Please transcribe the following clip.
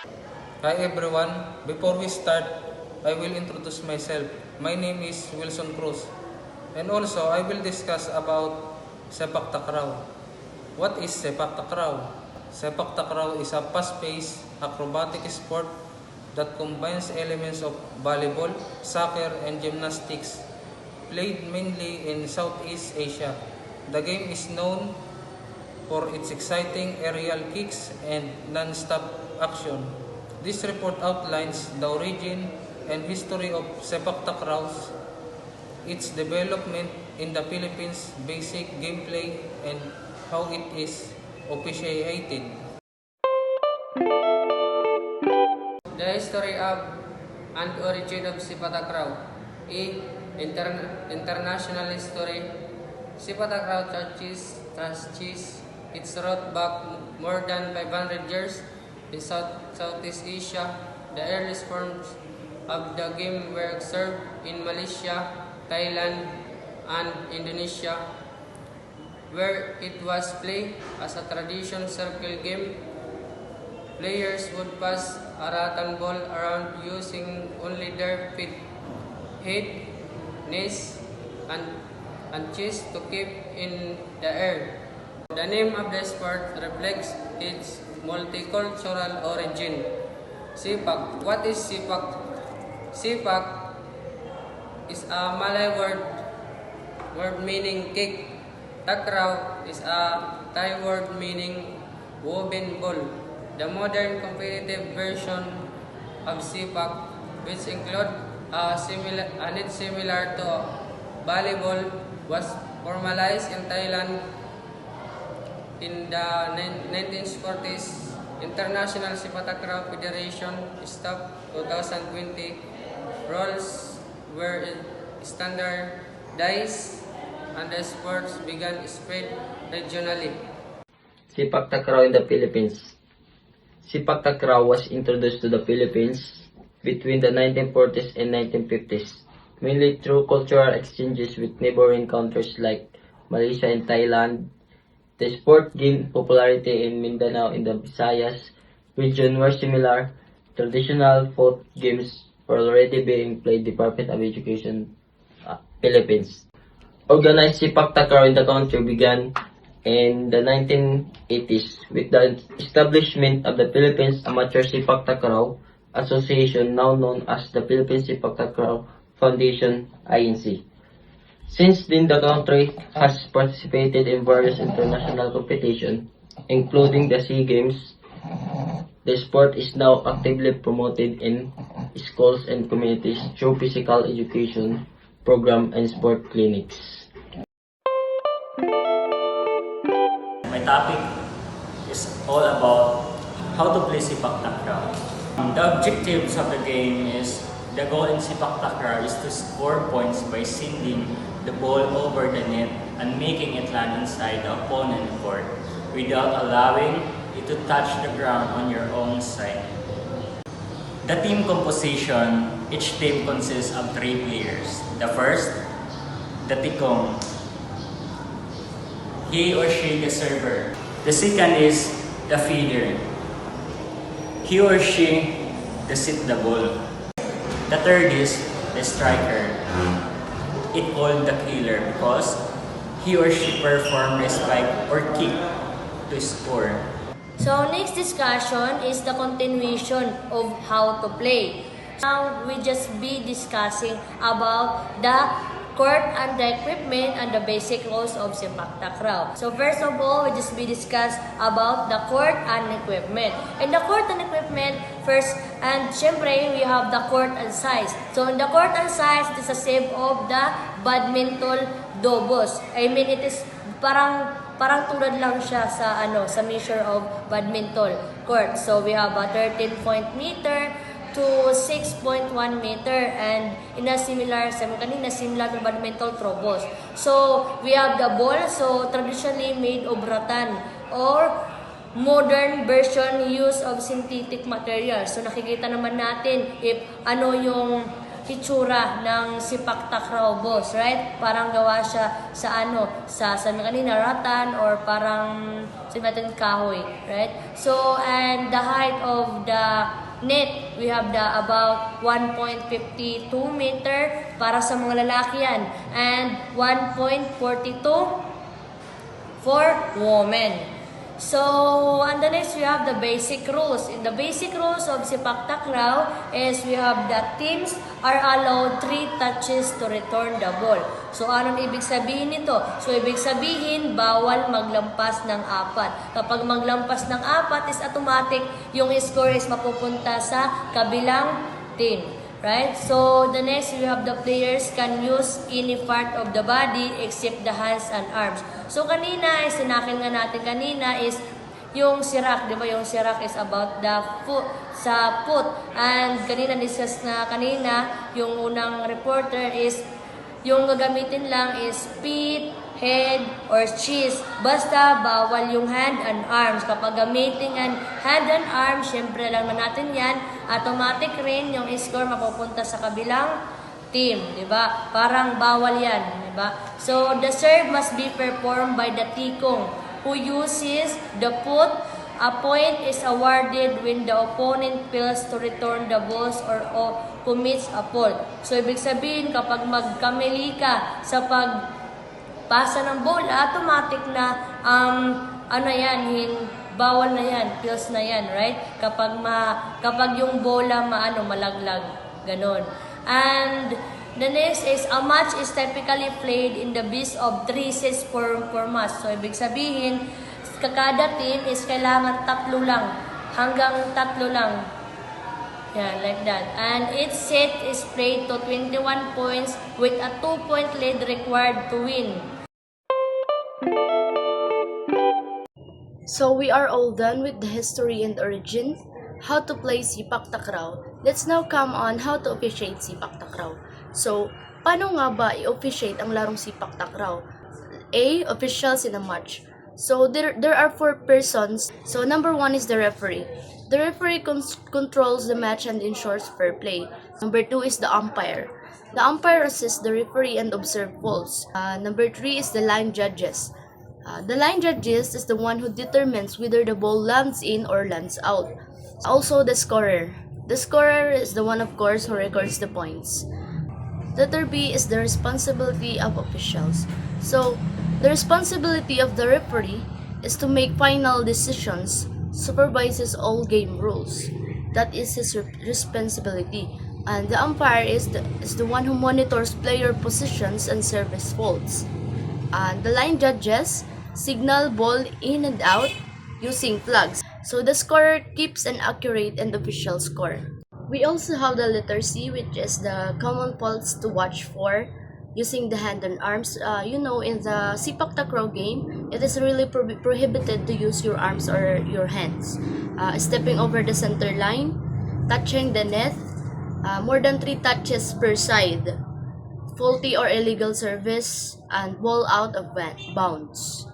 Hi everyone, before we start, I will introduce myself. My name is Wilson Cruz, and also I will discuss about sepak takraw. What is sepak takraw? Sepak takraw is a fast-paced, acrobatic sport that combines elements of volleyball, soccer, and gymnastics, played mainly in Southeast Asia. The game is known for its exciting aerial kicks and non-stop action. This report outlines the origin and history of sepak takraw, its development in the Philippines, basic gameplay, and how it is officiated. The history of and origin of sepak takraw. International history. Sepak takraw traces its root back more than 500 years in Southeast Asia. The earliest forms of the game were observed in Malaysia, Thailand, and Indonesia, where it was played as a traditional circle game. Players would pass a rattan ball around using only their feet, head, knees, and chest to keep in the air. The name of the sport reflects its multicultural origin. Sipak. What is sipak? Sipak is a Malay word meaning kick. Takraw is a Thai word meaning woven ball. The modern competitive version of sipak, which include a net similar to volleyball, was formalized in Thailand in the 1940s. International Sepak Takraw Federation stopped 2020. Rules were standardized and the sports began spread regionally. Sepak takraw in the Philippines. Sepak takraw was introduced to the Philippines between the 1940s and 1950s, mainly through cultural exchanges with neighboring countries like Malaysia and Thailand. The sport gained popularity in Mindanao in the Visayas region where similar traditional folk games were already being played. Department of Education, Philippines. Organized sepak takraw in the country began in the 1980s with the establishment of the Philippines Amateur Sepak Takraw Association, now known as the Philippine Sepak Takraw Foundation, INC. Since then, the country has participated in various international competitions, including the SEA Games. The sport is now actively promoted in schools and communities through physical education program and sport clinics. My topic is all about how to play sepak takraw. The objectives of the game is the goal in sepak takraw is to score points by sending the ball over the net and making it land inside the opponent court without allowing it to touch the ground on your own side. The team composition, each team consists of 3 players. The first, the tikong. He or she the server. The second is the feeder. He or she the sit the ball. The third is the striker. It called the killer because he or she performed the spike or kick to score. So next discussion is the continuation of how to play. Now we just be discussing about the court and the equipment and the basic rules of sepak takraw. So first of all, we just be discuss about the court and equipment. In the court and equipment, first, and syempre, we have the court and size. So in the court and size, it is a shape of the badminton dobos. I mean, it is parang tulad lang siya sa sa measure of badminton court. So we have a 13-meter to 6.1 meter and in a similar to badminton throbos. So we have the ball, so traditionally made of rattan or modern version use of synthetic materials. So nakikita naman natin if ano yung hitsura ng sipak takraw, boss, right? Parang gawa siya sa sabi kanina, ratan or parang sabi natin kahoy, right? So, and the height of the net, we have the about 1.52 meter para sa mga lalaki yan, and 1.42 for women. So, on the next, we have the basic rules. In the basic rules of Sepak Takraw is we have that teams are allowed 3 touches to return the ball. So, anong ibig sabihin nito? So, ibig sabihin, bawal maglampas ng 4. Kapag maglampas ng 4 is automatic, yung score is mapupunta sa kabilang team. Right? So, the next, we have the players can use any part of the body except the hands and arms. So, kanina, sinakil nga natin kanina is yung sirak, di ba? Yung sirak is about the foot, sa foot. And kanina, discuss na kanina, yung unang reporter is, yung gagamitin lang is feet, head, or chest. Basta, bawal yung hand and arms. Kapag gamitin ang hand and arms, syempre lang natin yan, automatic rin yung score mapupunta sa kabilang team, di ba? Parang bawal yan, di ba? So, the serve must be performed by the tikong who uses the foot. A point is awarded when the opponent fails to return the balls or commits a fault. So, ibig sabihin, kapag magkamali ka sa pagpasa ng bola, automatic na, bawal na yan, pills na yan, right? Kapag yung bola malaglag, ganon. And the next is, a match is typically played in the best of 3 sets per match. So, ibig sabihin, kada team is kailangan 3 lang, hanggang 3 lang. Yeah, like that. And each set is played to 21 points with a 2-point lead required to win. So we are all done with the history and origin, how to play Sepak Takraw. Let's now come on how to officiate Sepak Takraw. So, paano nga ba i-officiate ang larong Sepak Takraw? A. Officials in a match. So, there are 4 persons. So, number 1 is the referee. The referee controls the match and ensures fair play. Number 2 is the umpire. The umpire assists the referee and observes fouls. Number 3 is the line judges. The line judges is the one who determines whether the ball lands in or lands out. Also, the scorer. The scorer is the one, of course, who records the points. Letter B is the responsibility of officials. So, the responsibility of the referee is to make final decisions, supervises all game rules. That is his responsibility. And the umpire is the one who monitors player positions and service faults. And the line judges signal ball in and out using flags. So the scorer keeps an accurate and official score. We also have the letter C, which is the common faults to watch for using the hand and arms. In the Sepak Takraw game, it is really prohibited to use your arms or your hands. Stepping over the center line, touching the net, more than 3 touches per side, faulty or illegal service, and ball out of bounds.